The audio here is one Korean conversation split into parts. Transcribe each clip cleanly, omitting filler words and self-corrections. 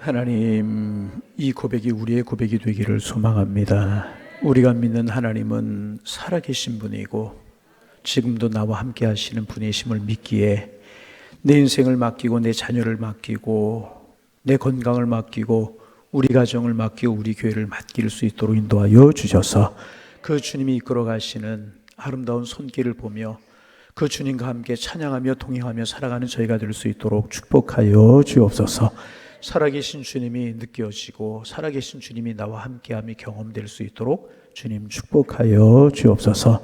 하나님, 이 고백이 우리의 고백이 되기를 소망합니다. 우리가 믿는 하나님은 살아계신 분이고 지금도 나와 함께 하시는 분이심을 믿기에 내 인생을 맡기고 내 자녀를 맡기고 내 건강을 맡기고 우리 가정을 맡기고 우리 교회를 맡길 수 있도록 인도하여 주셔서 그 주님이 이끌어 가시는 아름다운 손길을 보며 그 주님과 함께 찬양하며 동행하며 살아가는 저희가 될 수 있도록 축복하여 주옵소서. 살아계신 주님이 느껴지고 살아계신 주님이 나와 함께함이 경험될 수 있도록 주님 축복하여 주옵소서.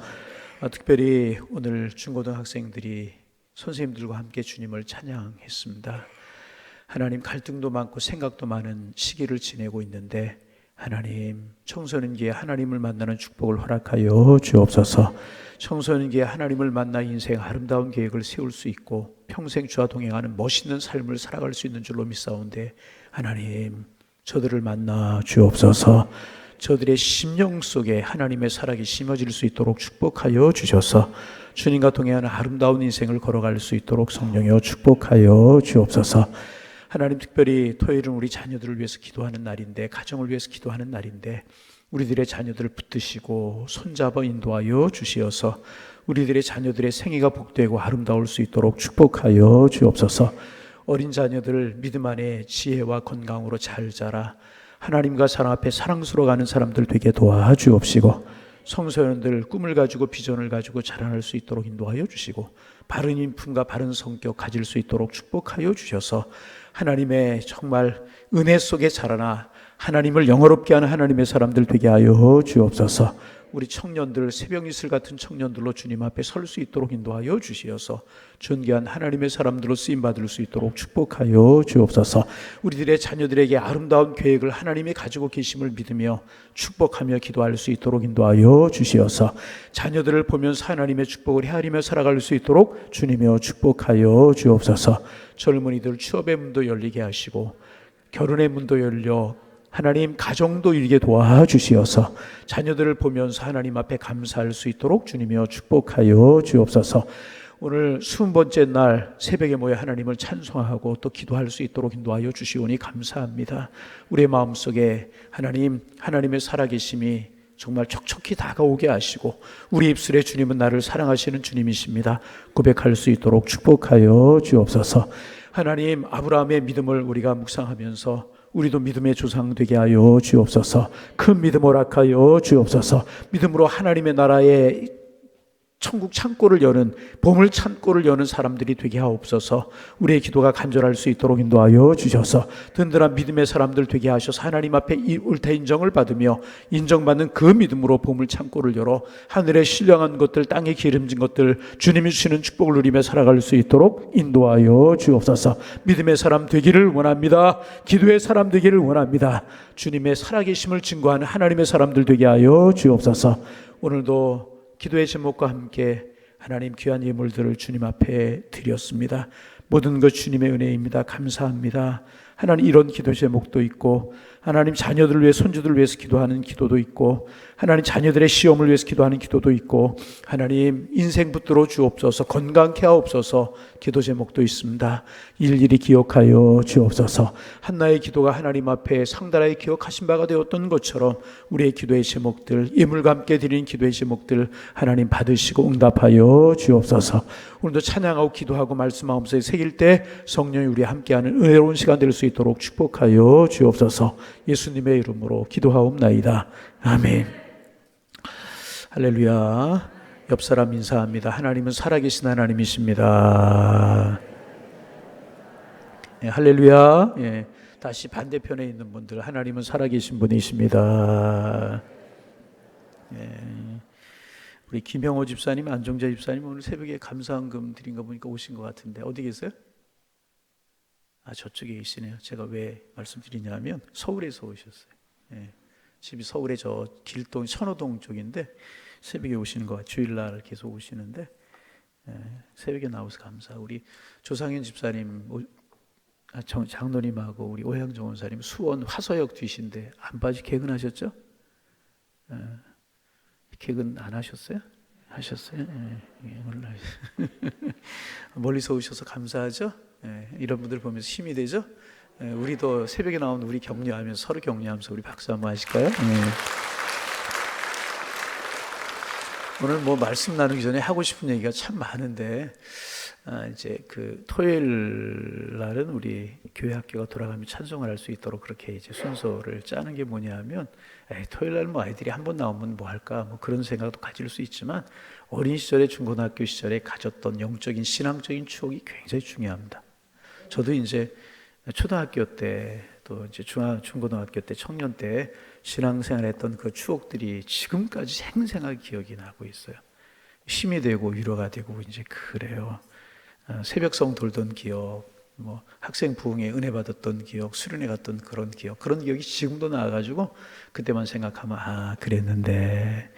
특별히 오늘 중고등학생들이 선생님들과 함께 주님을 찬양했습니다. 하나님, 갈등도 많고 생각도 많은 시기를 지내고 있는데 하나님, 청소년기에 하나님을 만나는 축복을 허락하여 주옵소서. 청소년기에 하나님을 만나 인생 아름다운 계획을 세울 수 있고 평생 주와 동행하는 멋있는 삶을 살아갈 수 있는 줄로 믿사온데 하나님, 저들을 만나 주옵소서. 저들의 심령 속에 하나님의 사랑이 심어질 수 있도록 축복하여 주셔서 주님과 동행하는 아름다운 인생을 걸어갈 수 있도록 성령이여 축복하여 주옵소서. 하나님, 특별히 토요일은 우리 자녀들을 위해서 기도하는 날인데, 가정을 위해서 기도하는 날인데 우리들의 자녀들을 붙드시고 손잡아 인도하여 주시어서 우리들의 자녀들의 생애가 복되고 아름다울 수 있도록 축복하여 주옵소서. 어린 자녀들 믿음 안에 지혜와 건강으로 잘 자라 하나님과 사람 앞에 사랑스러워가는 사람들 되게 도와주옵시고, 청소년들 꿈을 가지고 비전을 가지고 자라날 수 있도록 인도하여 주시고 바른 인품과 바른 성격 가질 수 있도록 축복하여 주셔서 하나님의 정말 은혜 속에 자라나 하나님을 영화롭게 하는 하나님의 사람들 되게 하여 주옵소서. 우리 청년들, 새벽이슬 같은 청년들로 주님 앞에 설 수 있도록 인도하여 주시어서 존귀한 하나님의 사람들로 쓰임받을 수 있도록 축복하여 주옵소서. 우리들의 자녀들에게 아름다운 계획을 하나님이 가지고 계심을 믿으며 축복하며 기도할 수 있도록 인도하여 주시어서 자녀들을 보면서 하나님의 축복을 헤아리며 살아갈 수 있도록 주님이여 축복하여 주옵소서. 젊은이들 취업의 문도 열리게 하시고 결혼의 문도 열려 하나님 가정도 일게 도와주시어서 자녀들을 보면서 하나님 앞에 감사할 수 있도록 주님이여 축복하여 주옵소서. 오늘 20번째 날 새벽에 모여 하나님을 찬송하고 또 기도할 수 있도록 인도하여 주시오니 감사합니다. 우리의 마음속에 하나님의 살아계심이 정말 촉촉히 다가오게 하시고 우리 입술에 주님은 나를 사랑하시는 주님이십니다 고백할 수 있도록 축복하여 주옵소서. 하나님, 아브라함의 믿음을 우리가 묵상하면서 우리도 믿음의 조상 되게 하여 주옵소서. 큰 믿음 허락하여 주옵소서. 믿음으로 하나님의 나라의 천국 창고를 여는, 보물 창고를 여는 사람들이 되게 하옵소서. 우리의 기도가 간절할 수 있도록 인도하여 주셔서 든든한 믿음의 사람들 되게 하셔서 하나님 앞에 옳다 인정을 받으며 인정받는 그 믿음으로 보물 창고를 열어 하늘에 신령한 것들, 땅에 기름진 것들, 주님이 주시는 축복을 누리며 살아갈 수 있도록 인도하여 주옵소서. 믿음의 사람 되기를 원합니다. 기도의 사람 되기를 원합니다. 주님의 살아계심을 증거하는 하나님의 사람들 되게 하여 주옵소서. 오늘도 기도의 제목과 함께 하나님 귀한 예물들을 주님 앞에 드렸습니다. 모든 것 주님의 은혜입니다. 감사합니다. 하나님, 이런 기도 제목도 있고 하나님 자녀들을 위해, 손주들을 위해서 기도하는 기도도 있고 하나님 자녀들의 시험을 위해서 기도하는 기도도 있고 하나님 인생 붙들어 주옵소서, 건강케 하옵소서 기도 제목도 있습니다. 일일이 기억하여 주옵소서. 한나의 기도가 하나님 앞에 상달하게 기억하신 바가 되었던 것처럼 우리의 기도의 제목들, 예물과 함께 드리는 기도의 제목들 하나님 받으시고 응답하여 주옵소서. 오늘도 찬양하고 기도하고 말씀 마음속에 새길 때 성령이 우리 함께하는 은혜로운 시간 될 수 있도록 축복하여 주옵소서. 예수님의 이름으로 기도하옵나이다. 아멘. 할렐루야. 옆 사람 인사합니다. 하나님은 살아계신 하나님이십니다. 예, 할렐루야. 예, 다시 반대편에 있는 분들, 하나님은 살아계신 분이십니다. 예, 우리 김영호 집사님, 안정자 집사님 오늘 새벽에 감사헌금 드린 거 보니까 오신 것 같은데 어디 계세요? 저쪽에 계시네요. 제가 왜 말씀드리냐면 서울에서 오셨어요. 예, 집이 서울의 저 길동 선호동 쪽인데 새벽에 오시는 거, 주일날 계속 오시는데 새벽에 나와서 감사. 우리 조상현 집사님, 장로님하고 우리 오향정 원사님 수원 화서역 뒤신데 안 빠지 개근하셨죠? 개근 안 하셨어요? 하셨어요? 몰라요. 멀리서 오셔서 감사하죠? 이런 분들 보면서 힘이 되죠? 우리도 새벽에 나온 우리 격려하면서 서로 격려하면서 우리 박수 한번 하실까요? 오늘 뭐 말씀 나누기 전에 하고 싶은 얘기가 참 많은데 이제 그 토요일 날은 우리 교회 학교가 돌아가며 찬송을 할 수 있도록 그렇게 이제 순서를 짜는 게 뭐냐면 토요일 날 뭐 아이들이 한 번 나오면 뭐 할까 뭐 그런 생각도 가질 수 있지만 어린 시절에 중고등학교 시절에 가졌던 영적인 신앙적인 추억이 굉장히 중요합니다. 저도 이제 초등학교 때 또 이제 중고등학교 때 청년 때 신앙생활했던 그 추억들이 지금까지 생생하게 기억이 나고 있어요. 힘이 되고 위로가 되고 이제 그래요. 새벽성 돌던 기억, 뭐 학생 부흥에 은혜 받았던 기억, 수련회 갔던 그런 기억이 지금도 나와가지고 그때만 생각하면 그랬는데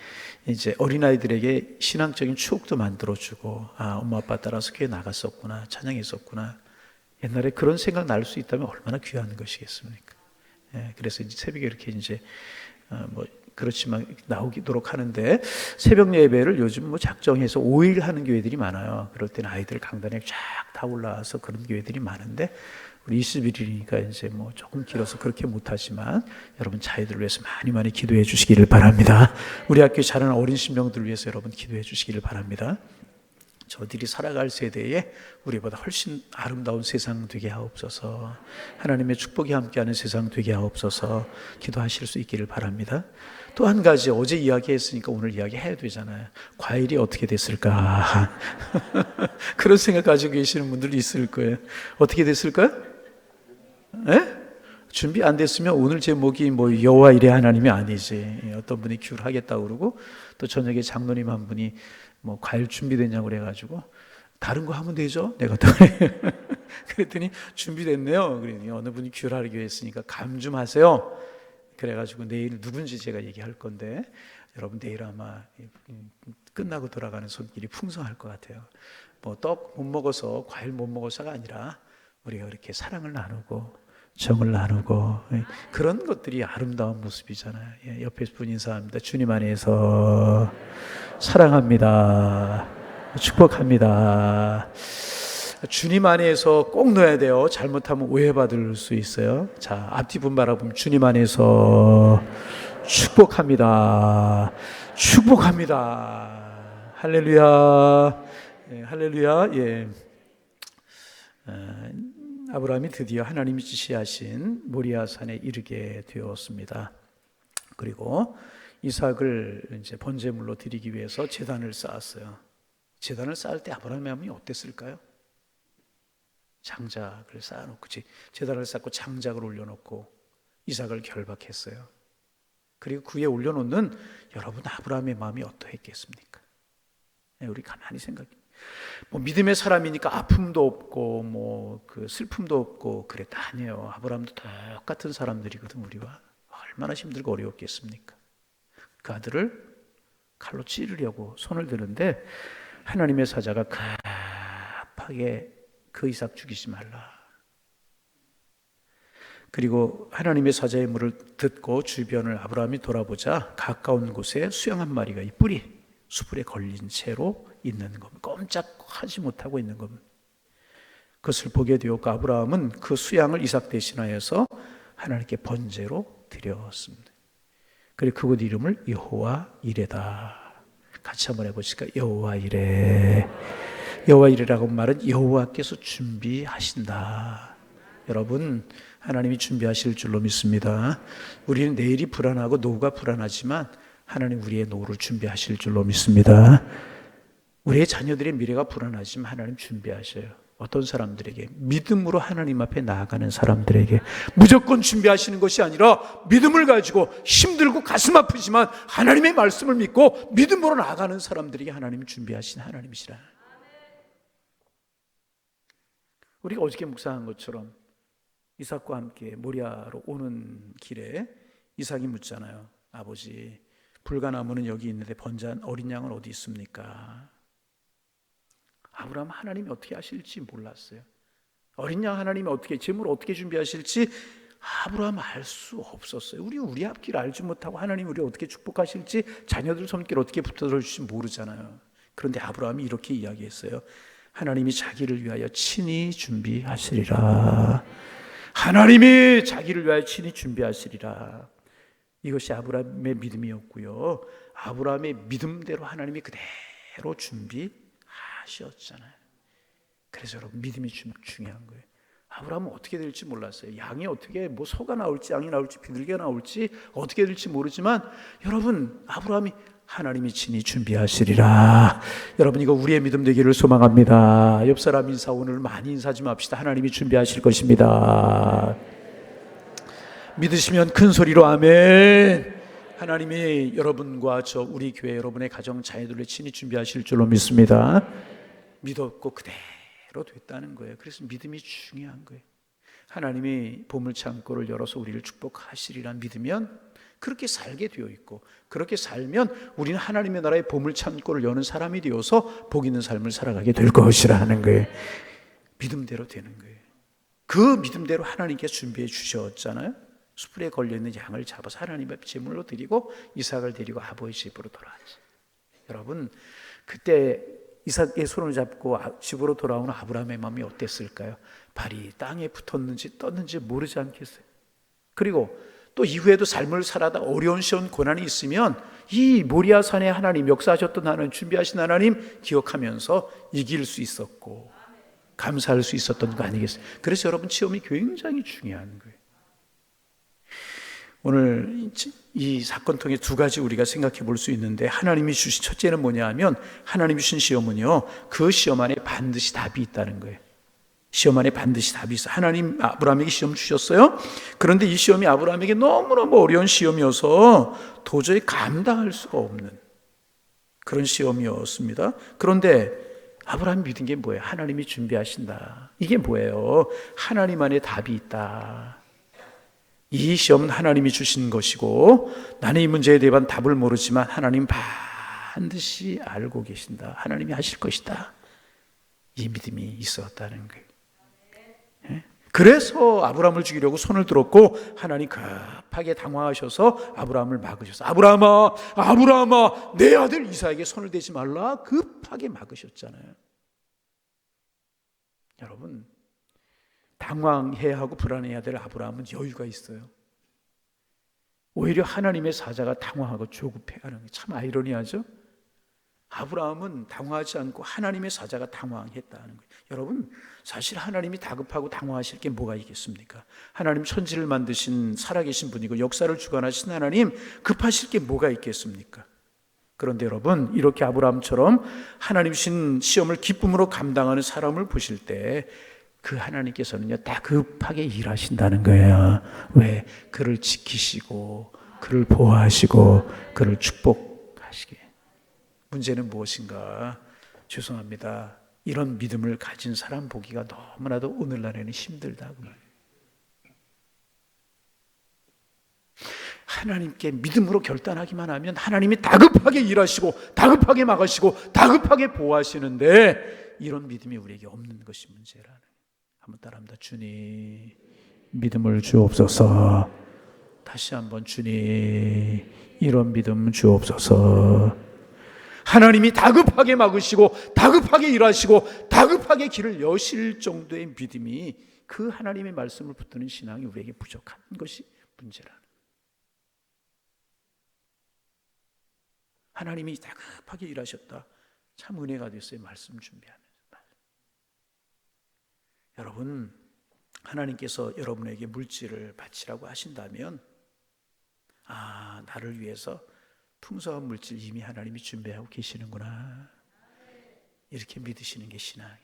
이제 어린아이들에게 신앙적인 추억도 만들어주고 엄마 아빠 따라서 교회 나갔었구나, 찬양했었구나. 옛날에 그런 생각 날 수 있다면 얼마나 귀한 것이겠습니까? 그래서 이제 새벽에 이렇게 이제 뭐 그렇지만 나오도록 하는데 새벽 예배를 요즘 뭐 작정해서 5일 하는 교회들이 많아요. 그럴 때는 아이들 강단에 쫙 다 올라와서 그런 교회들이 많은데 우리 21일이니까 이제 뭐 조금 길어서 그렇게 못하지만 여러분 자녀들을 위해서 많이 기도해 주시기를 바랍니다. 우리 학교에 자라는 어린 심령들을 위해서 여러분 기도해 주시기를 바랍니다. 저들이 살아갈 세대에 우리보다 훨씬 아름다운 세상 되게 하옵소서. 하나님의 축복이 함께하는 세상 되게 하옵소서. 기도하실 수 있기를 바랍니다. 또 한 가지 어제 이야기했으니까 오늘 이야기해야 되잖아요. 과일이 어떻게 됐을까? 그런 생각 가지고 계시는 분들도 있을 거예요. 어떻게 됐을까요? 준비 안 됐으면 오늘 제목이 뭐 여호와 이레 하나님이 아니지. 어떤 분이 큐를 하겠다고 그러고 또 저녁에 장로님 한 분이 뭐 과일 준비됐냐고 그래가지고 다른 거 하면 되죠? 내가 또 그랬더니 준비됐네요. 그러니 어느 분이 큐를 하기로 했으니까 감 좀 하세요. 그래가지고 내일 누군지 제가 얘기할 건데 여러분 내일 아마 끝나고 돌아가는 손길이 풍성할 것 같아요. 뭐 떡 못 먹어서 과일 못 먹어서가 아니라 우리가 이렇게 사랑을 나누고 정을 나누고 그런 것들이 아름다운 모습이잖아요. 옆에 분 인사합니다. 주님 안에서 사랑합니다. 축복합니다. 주님 안에서 꼭 넣어야 돼요. 잘못하면 오해받을 수 있어요. 자, 앞뒤 분 바라보면 주님 안에서 축복합니다. 축복합니다. 할렐루야. 할렐루야. 예. 아브라함이 드디어 하나님이 지시하신 모리아산에 이르게 되었습니다. 그리고 이삭을 이제 번제물로 드리기 위해서 제단을 쌓았어요. 제단을 쌓을 때 아브라함의 마음이 어땠을까요? 장작을 쌓아놓고 제단을 쌓고 장작을 올려놓고 이삭을 결박했어요. 그리고 그 위에 올려놓는 여러분 아브라함의 마음이 어떠했겠습니까? 우리 가만히 생각해. 뭐 믿음의 사람이니까 아픔도 없고 뭐 그 슬픔도 없고 그랬다 아니에요. 아브라함도 똑같은 사람들이거든. 우리와 얼마나 힘들고 어려웠겠습니까? 그 아들을 칼로 찌르려고 손을 드는데 하나님의 사자가 급하게 그 이삭 죽이지 말라. 그리고 하나님의 사자의 말을 듣고 주변을 아브라함이 돌아보자 가까운 곳에 수양 한 마리가 이 수풀에 걸린 채로 있는 겁니다. 꼼짝하지 못하고 있는 겁니다. 그것을 보게 되었고 아브라함은 그 수양을 이삭 대신하여서 하나님께 번제로 드렸습니다. 그리고 그곳 이름을 여호와 이레다. 같이 한번 해보실까요? 여호와 이레. 여호와 이레라고 말은 여호와께서 준비하신다. 여러분 하나님이 준비하실 줄로 믿습니다. 우리는 내일이 불안하고 노후가 불안하지만 하나님 우리의 노후를 준비하실 줄로 믿습니다. 우리의 자녀들의 미래가 불안하지만 하나님 준비하셔요. 어떤 사람들에게? 믿음으로 하나님 앞에 나아가는 사람들에게 무조건 준비하시는 것이 아니라 믿음을 가지고 힘들고 가슴 아프지만 하나님의 말씀을 믿고 믿음으로 나아가는 사람들에게 하나님이 준비하신 하나님이시라. 우리가 어저께 묵상한 것처럼 이삭과 함께 모리아로 오는 길에 이삭이 묻잖아요. 아버지, 불가나무는 여기 있는데 번제한 어린 양은 어디 있습니까? 아브라함 하나님이 어떻게 하실지 몰랐어요. 어린 양 하나님이 어떻게 제물을 어떻게 준비하실지 아브라함 알 수 없었어요. 우리 앞길 알지 못하고 하나님 우리 어떻게 축복하실지 자녀들 손길 어떻게 붙들어 주실지 모르잖아요. 그런데 아브라함이 이렇게 이야기했어요. 하나님이 자기를 위하여 친히 준비하시리라. 하나님이 자기를 위하여 친히 준비하시리라. 이것이 아브라함의 믿음이었고요. 아브라함의 믿음대로 하나님이 그대로 준비하셨잖아요. 그래서 여러분 믿음이 중요한 거예요. 아브라함은 어떻게 될지 몰랐어요. 양이 어떻게 소가 나올지 양이 나올지 비둘기가 나올지 어떻게 될지 모르지만 여러분 아브라함이 하나님이 친히 준비하시리라. 여러분 이거 우리의 믿음 되기를 소망합니다. 옆 사람 인사 오늘 많이 인사 좀 합시다. 하나님이 준비하실 것입니다. 믿으시면 큰 소리로 아멘. 하나님이 여러분과 우리 교회 여러분의 가정 자녀들을 친히 준비하실 줄로 믿습니다. 믿었고 그대로 됐다는 거예요. 그래서 믿음이 중요한 거예요. 하나님이 보물창고를 열어서 우리를 축복하시리라 믿으면 그렇게 살게 되어 있고, 그렇게 살면 우리는 하나님의 나라의 보물창고를 여는 사람이 되어서 복 있는 삶을 살아가게 될 것이라 하는 거예요. 믿음대로 되는 거예요. 그 믿음대로 하나님께 준비해 주셨잖아요. 수풀에 걸려있는 양을 잡아서 하나님 앞에 제물로 드리고 이삭을 데리고 아버지 집으로 돌아왔죠. 여러분 그때 이삭의 손을 잡고 집으로 돌아오는 아브라함의 마음이 어땠을까요? 발이 땅에 붙었는지 떴는지 모르지 않겠어요? 그리고 또 이후에도 삶을 살아다 어려운 시험 고난이 있으면 이 모리아산의 하나님, 역사하셨던 하나님, 준비하신 하나님 기억하면서 이길 수 있었고 감사할 수 있었던 거 아니겠어요? 그래서 여러분 시험이 굉장히 중요한 거예요. 오늘 이 사건 통해 두 가지 우리가 생각해 볼 수 있는데, 하나님이 주신 첫째는 뭐냐 하면 하나님이 주신 시험은요, 그 시험 안에 반드시 답이 있다는 거예요. 시험 안에 반드시 답이 있어요. 하나님 아브라함에게 시험 주셨어요. 그런데 이 시험이 아브라함에게 너무너무 어려운 시험이어서 도저히 감당할 수가 없는 그런 시험이었습니다. 그런데 아브라함이 믿은 게 뭐예요? 하나님이 준비하신다. 이게 뭐예요? 하나님 안에 답이 있다. 이 시험은 하나님이 주신 것이고 나는 이 문제에 대한 답을 모르지만 하나님 반드시 알고 계신다. 하나님이 하실 것이다. 이 믿음이 있었다는 거예요. 그래서 아브라함을 죽이려고 손을 들었고 하나님 급하게 당황하셔서 아브라함을 막으셨어요. 아브라함아 내 아들 이삭에게 손을 대지 말라 급하게 막으셨잖아요. 여러분 당황해야 하고 불안해야 될 아브라함은 여유가 있어요. 오히려 하나님의 사자가 당황하고 조급해하는 게 참 아이러니하죠. 아브라함은 당황하지 않고 하나님의 사자가 당황했다는 거예요. 여러분 사실 하나님이 다급하고 당황하실 게 뭐가 있겠습니까? 하나님 천지를 만드신 살아계신 분이고 역사를 주관하신 하나님 급하실 게 뭐가 있겠습니까? 그런데 여러분 이렇게 아브라함처럼 하나님 주신 시험을 기쁨으로 감당하는 사람을 보실 때 그 하나님께서는요 다급하게 일하신다는 거예요. 왜? 그를 지키시고 그를 보호하시고 그를 축복하시게. 문제는 무엇인가? 죄송합니다. 이런 믿음을 가진 사람 보기가 너무나도 오늘날에는 힘들다고 말해요. 하나님께 믿음으로 결단하기만 하면 하나님이 다급하게 일하시고 다급하게 막으시고 다급하게 보호하시는데 이런 믿음이 우리에게 없는 것이 문제라는. 한번 따라합니다. 주님 믿음을 주옵소서. 다시 한번 주님 이런 믿음 주옵소서. 하나님이 다급하게 막으시고 다급하게 일하시고 다급하게 길을 여실 정도의 믿음이 그 하나님의 말씀을 붙드는 신앙이 우리에게 부족한 것이 문제라는. 하나님이 다급하게 일하셨다. 참 은혜가 됐어요. 말씀 준비하면서. 여러분 하나님께서 여러분에게 물질을 바치라고 하신다면 나를 위해서 풍성한 물질 이미 하나님이 준비하고 계시는구나 이렇게 믿으시는 게 신앙이에요.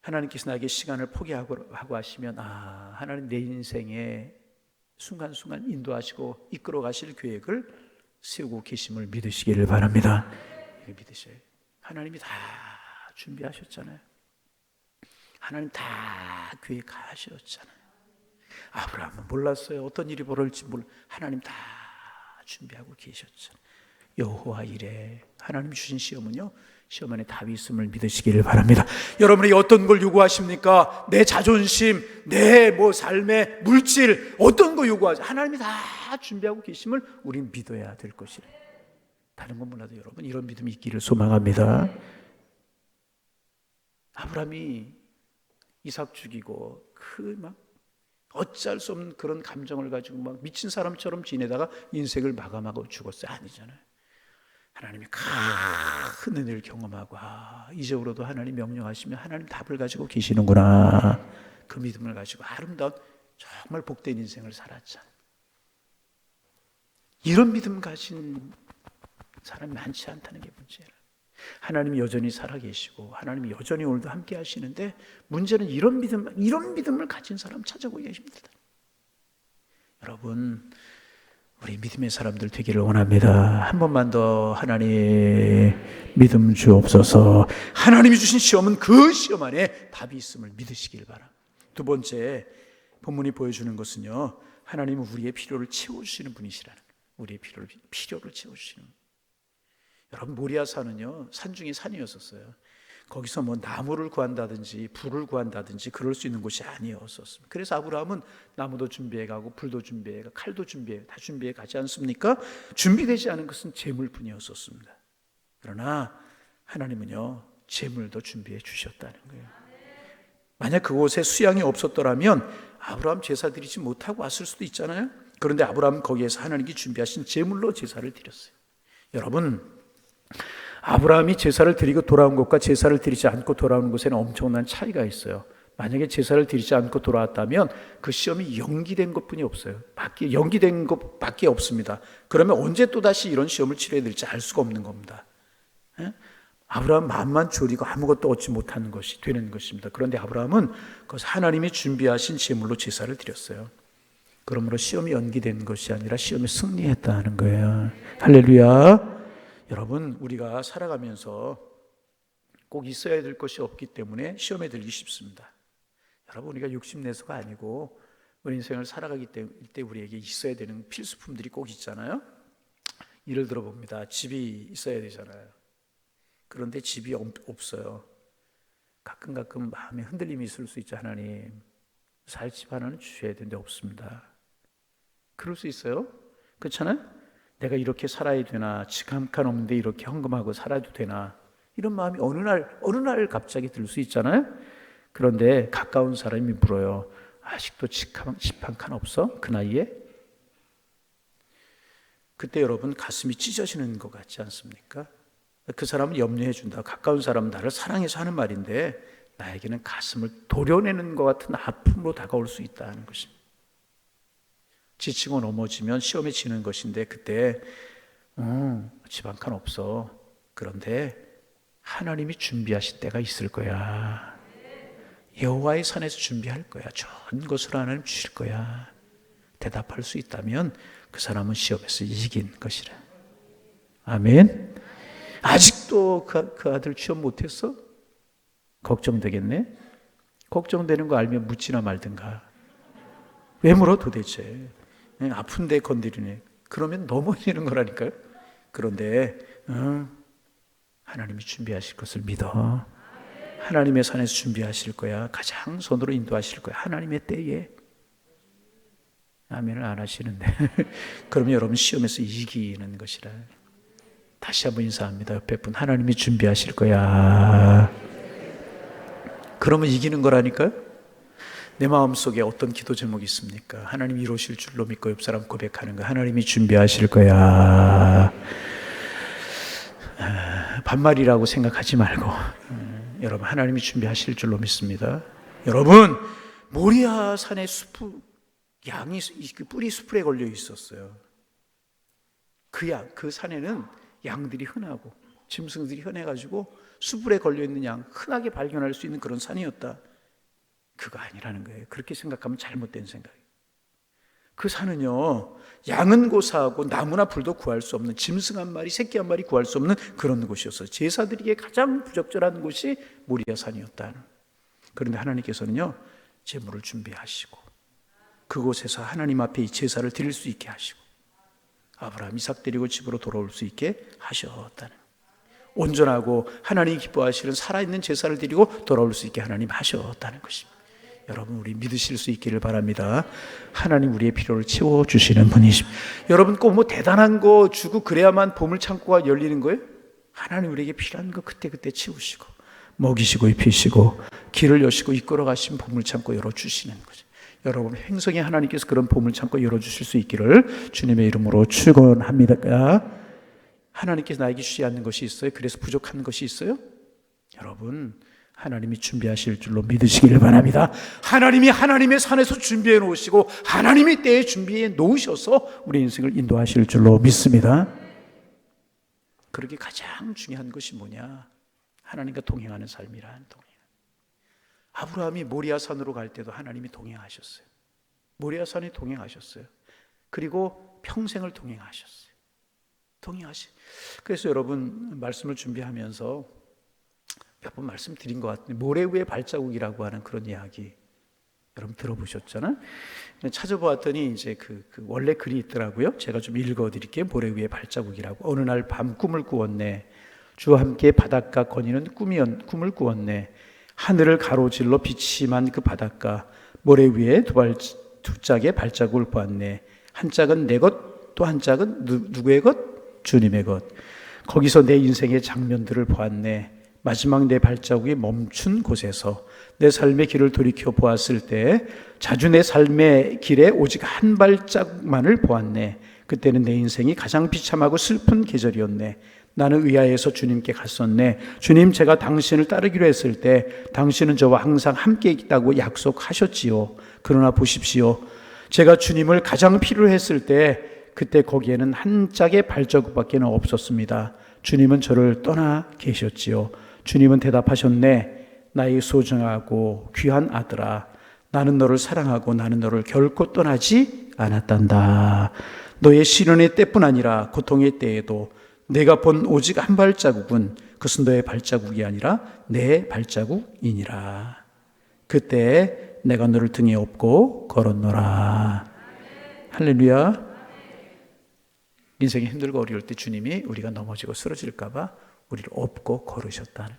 하나님께서 나에게 시간을 포기하고 하시면 하나님 내 인생에 순간순간 인도하시고 이끌어 가실 계획을 세우고 계심을 믿으시기를 바랍니다. 믿으셔요. 하나님이 다 준비하셨잖아요. 하나님 다 계획하셨잖아요. 아브라함은 몰랐어요. 어떤 일이 벌어질지 하나님 다 준비하고 계셨잖아요. 여호와 이레. 하나님 주신 시험은요 시험 안에 답이 있음을 믿으시기를 바랍니다. 여러분이 어떤 걸 요구하십니까? 내 자존심, 내 삶의 물질 어떤 거 요구하지? 하나님이 다 준비하고 계심을 우린 믿어야 될 것이래. 다른 건 몰라도 여러분 이런 믿음이 있기를 소망합니다. 아브라함이 이삭 죽이고 막 어찌할 수 없는 그런 감정을 가지고 막 미친 사람처럼 지내다가 인생을 마감하고 죽었어요? 아니잖아요. 하나님이 큰 은혜를 경험하고 이제로도 하나님 명령하시면 하나님 답을 가지고 계시는구나, 그 믿음을 가지고 아름다운 정말 복된 인생을 살았잖아요. 이런 믿음 가진 사람이 많지 않다는 게 문제예요. 하나님이 여전히 살아계시고 하나님이 여전히 오늘도 함께 하시는데, 문제는 이런 믿음을 가진 사람 찾아보기가 힘들다. 여러분, 우리 믿음의 사람들 되기를 원합니다. 한 번만 더 하나님 믿음 주옵소서. 하나님이 주신 시험은 그 시험 안에 답이 있음을 믿으시길 바랍니다. 두 번째, 본문이 보여주는 것은요, 하나님은 우리의 필요를 채워주시는 분이시라는 거예요. 우리의 필요를 채워주시는 분이에요. 여러분, 모리아산은요, 산 중에 산이었었어요. 거기서 뭐 나무를 구한다든지 불을 구한다든지 그럴 수 있는 곳이 아니었었습니다. 그래서 아브라함은 나무도 준비해 가고 불도 준비해 가고 칼도 준비해 다 준비해 가지 않습니까? 준비되지 않은 것은 재물뿐이었었습니다. 그러나 하나님은요, 재물도 준비해 주셨다는 거예요. 만약 그곳에 수양이 없었더라면 아브라함 제사 드리지 못하고 왔을 수도 있잖아요. 그런데 아브라함은 거기에서 하나님께 준비하신 재물로 제사를 드렸어요. 여러분, 아브라함이 제사를 드리고 돌아온 것과 제사를 드리지 않고 돌아오는 것에는 엄청난 차이가 있어요. 만약에 제사를 드리지 않고 돌아왔다면 그 시험이 연기된 것뿐이 없어요. 연기된 것밖에 없습니다. 그러면 언제 또다시 이런 시험을 치러야 될지 알 수가 없는 겁니다. 아브라함 마음만 졸이고 아무것도 얻지 못하는 것이 되는 것입니다. 그런데 아브라함은 그것을 하나님이 준비하신 제물로 제사를 드렸어요. 그러므로 시험이 연기된 것이 아니라 시험에 승리했다는 거예요. 할렐루야. 여러분, 우리가 살아가면서 꼭 있어야 될 것이 없기 때문에 시험에 들기 쉽습니다. 여러분, 우리가 욕심내서가 아니고 우리 인생을 살아가기 때 우리에게 있어야 되는 필수품들이 꼭 있잖아요. 예를 들어봅니다. 집이 있어야 되잖아요. 그런데 집이 없어요. 가끔 마음에 흔들림이 있을 수 있죠. 하나님, 살 집 하나는 주셔야 되는데 없습니다. 그럴 수 있어요. 그렇잖아요. 내가 이렇게 살아야 되나, 집 한 칸 없는데 이렇게 헌금하고 살아도 되나, 이런 마음이 어느 날 갑자기 들 수 있잖아요. 그런데 가까운 사람이 물어요. 아직도 집 한 칸 없어? 그 나이에? 그때 여러분 가슴이 찢어지는 것 같지 않습니까? 그 사람을 염려해 준다. 가까운 사람은 나를 사랑해서 하는 말인데 나에게는 가슴을 도려내는 것 같은 아픔으로 다가올 수 있다는 것입니다. 지치고 넘어지면 시험에 지는 것인데 그때 집 한 칸 없어. 그런데 하나님이 준비하실 때가 있을 거야. 여호와의 산에서 준비할 거야. 좋은 것을 하나님 주실 거야. 대답할 수 있다면 그 사람은 시험에서 이긴 것이라. 아멘. 아직도 그 아들 취업 못했어? 걱정되겠네. 걱정되는 거 알면 묻지나 말든가. 왜 물어 도대체? 아픈데 건드리네. 그러면 넘어지는 거라니까요. 그런데 하나님이 준비하실 것을 믿어. 하나님의 산에서 준비하실 거야. 가장 손으로 인도하실 거야. 하나님의 때에. 아멘을 안 하시는데 그러면 여러분 시험에서 이기는 것이라. 다시 한번 인사합니다. 옆에 분, 하나님이 준비하실 거야. 그러면 이기는 거라니까요. 내 마음속에 어떤 기도 제목이 있습니까? 하나님 이루실 줄로 믿고 옆 사람 고백하는 거. 하나님이 준비하실 거야. 반말이라고 생각하지 말고 여러분, 하나님이 준비하실 줄로 믿습니다. 여러분, 모리아 산의 양이 뿌리 수풀에 걸려 있었어요. 그 산에는 양들이 흔하고 짐승들이 흔해가지고 수풀에 걸려 있는 양 흔하게 발견할 수 있는 그런 산이었다. 그거 아니라는 거예요. 그렇게 생각하면 잘못된 생각이에요. 그 산은요, 양은 고사하고 나무나 불도 구할 수 없는, 짐승 한 마리, 새끼 한 마리 구할 수 없는 그런 곳이었어요. 제사드리기에 가장 부적절한 곳이 모리아 산이었다. 그런데 하나님께서는요, 제물을 준비하시고 그곳에서 하나님 앞에 이 제사를 드릴 수 있게 하시고 아브라함, 이삭 데리고 집으로 돌아올 수 있게 하셨다는, 온전하고 하나님이 기뻐하시는 살아있는 제사를 드리고 돌아올 수 있게 하나님 하셨다는 것입니다. 여러분, 우리 믿으실 수 있기를 바랍니다. 하나님 우리의 필요를 채워주시는 분이십니다. 여러분, 꼭 뭐 대단한 거 주고 그래야만 보물창고가 열리는 거예요? 하나님 우리에게 필요한 거 그때그때 채우시고 먹이시고 입히시고 길을 여시고 이끌어 가신 보물창고 열어주시는 거죠. 여러분 행성의 하나님께서 그런 보물 창고 열어주실 수 있기를 주님의 이름으로 축원합니다. 하나님께서 나에게 주지 않는 것이 있어요? 그래서 부족한 것이 있어요? 여러분 하나님이 준비하실 줄로 믿으시길 바랍니다. 하나님이 하나님의 산에서 준비해 놓으시고 하나님이 때에 준비해 놓으셔서 우리 인생을 인도하실 줄로 믿습니다. 그렇게 가장 중요한 것이 뭐냐? 하나님과 동행하는 삶이란 동행. 아브라함이 모리아산으로 갈 때도 하나님이 동행하셨어요. 모리아산에 동행하셨어요. 그리고 평생을 동행하셨어요. 그래서 여러분 말씀을 준비하면서 몇 번 말씀드린 것 같은데 모래 위의 발자국이라고 하는 그런 이야기 여러분 들어보셨잖아요? 찾아보았더니 이제 그 원래 글이 있더라고요. 제가 좀 읽어드릴게요. 모래 위의 발자국이라고. 어느 날 밤 꿈을 꾸었네. 주와 함께 바닷가 거니는 꿈을 꾸었네. 하늘을 가로질러 빛이만 그 바닷가 모래 위에 두 짝의 발자국을 보았네. 한 짝은 내 것, 또 한 짝은 누구의 것? 주님의 것. 거기서 내 인생의 장면들을 보았네. 마지막 내 발자국이 멈춘 곳에서 내 삶의 길을 돌이켜 보았을 때 자주 내 삶의 길에 오직 한 발자국만을 보았네. 그때는 내 인생이 가장 비참하고 슬픈 계절이었네. 나는 의아해서 주님께 갔었네. 주님, 제가 당신을 따르기로 했을 때 당신은 저와 항상 함께 있다고 약속하셨지요. 그러나 보십시오. 제가 주님을 가장 필요로 했을 때 그때 거기에는 한 짝의 발자국밖에 없었습니다. 주님은 저를 떠나 계셨지요. 주님은 대답하셨네. 나의 소중하고 귀한 아들아, 나는 너를 사랑하고 나는 너를 결코 떠나지 않았단다. 너의 시련의 때뿐 아니라 고통의 때에도 내가 본 오직 한 발자국은 그것은 너의 발자국이 아니라 내 발자국이니라. 그때 내가 너를 등에 업고 걸었노라. 할렐루야. 인생이 힘들고 어려울 때 주님이 우리가 넘어지고 쓰러질까 봐 우리를 업고 걸으셨다는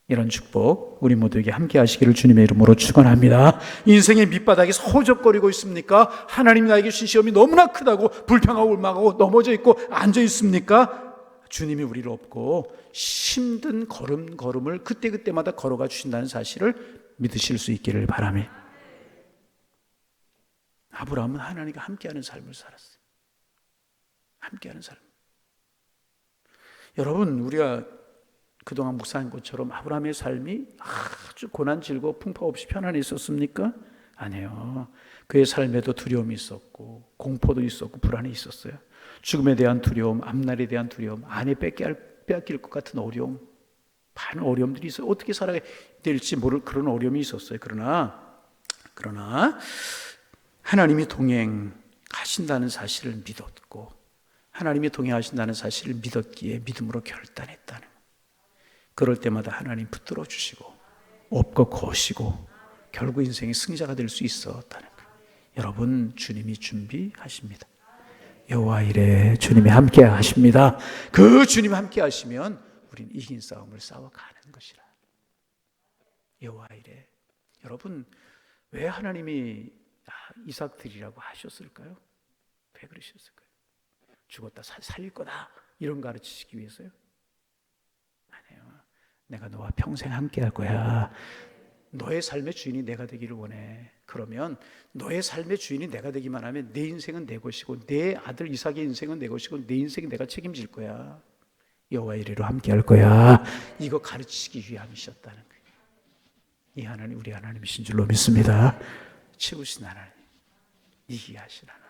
이런 축복 우리 모두에게 함께 하시기를 주님의 이름으로 축원합니다. 인생의 밑바닥에서 허적거리고 있습니까? 하나님 나에게 주신 시험이 너무나 크다고 불평하고 울망하고 넘어져 있고 앉아 있습니까? 주님이 우리를 업고 힘든 걸음을 그때그때마다 걸어가 주신다는 사실을 믿으실 수 있기를 바라며 아브라함은 하나님과 함께하는 삶을 살았어요. 함께하는 삶. 여러분 우리가 그동안 묵상한 것처럼 아브라함의 삶이 아주 고난질고 풍파 없이 편안히 있었습니까? 아니에요. 그의 삶에도 두려움이 있었고 공포도 있었고 불안이 있었어요. 죽음에 대한 두려움, 앞날에 대한 두려움, 아내 빼앗길 것 같은 어려움, 많은 어려움들이 있어요. 어떻게 살아야 될지 모를 그런 어려움이 있었어요. 그러나 하나님이 동행하신다는 사실을 믿었고 하나님이 동행하신다는 사실을 믿었기에 믿음으로 결단했다는 그럴 때마다 하나님 붙들어 주시고 업고 거시고 결국 인생의 승자가 될 수 있었다는 거예요. 여러분 주님이 준비하십니다. 여호와 이레 주님이 함께 하십니다. 그 주님 함께 하시면 우리는 이긴 싸움을 싸워가는 것이라. 여호와 이레. 여러분 왜 하나님이 이삭 드리라고 하셨을까요? 왜 그러셨을까요? 죽었다 살릴 거다 이런 거 가르치시기 위해서요? 아니에요. 내가 너와 평생 함께 할 거야. 너의 삶의 주인이 내가 되기를 원해. 그러면 너의 삶의 주인이 내가 되기만 하면 내 인생은 내 것이고 내 아들 이삭의 인생은 내 것이고 내 인생은 내가 책임질 거야. 여호와 이레로 함께 할 거야. 이거 가르치시기 위함이셨다는 거예요. 이 하나님 우리 하나님이신 줄로 믿습니다. 채우신 하나님, 이기게 하신 하나님.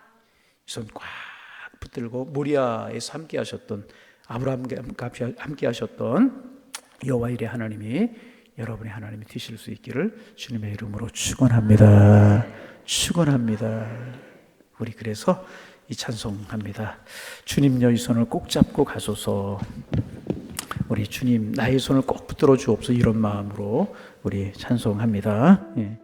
손 꽉 붙들고 모리아에서 함께 하셨던 아브라함과 함께 하셨던 여호와 이레 하나님이 여러분의 하나님이 되실 수 있기를 주님의 이름으로 축원합니다. 축원합니다. 우리 그래서 이 찬송합니다. 주님 너희 손을 꼭 잡고 가소서. 우리 주님 나의 손을 꼭 붙들어 주옵소서. 이런 마음으로 우리 찬송합니다. 예.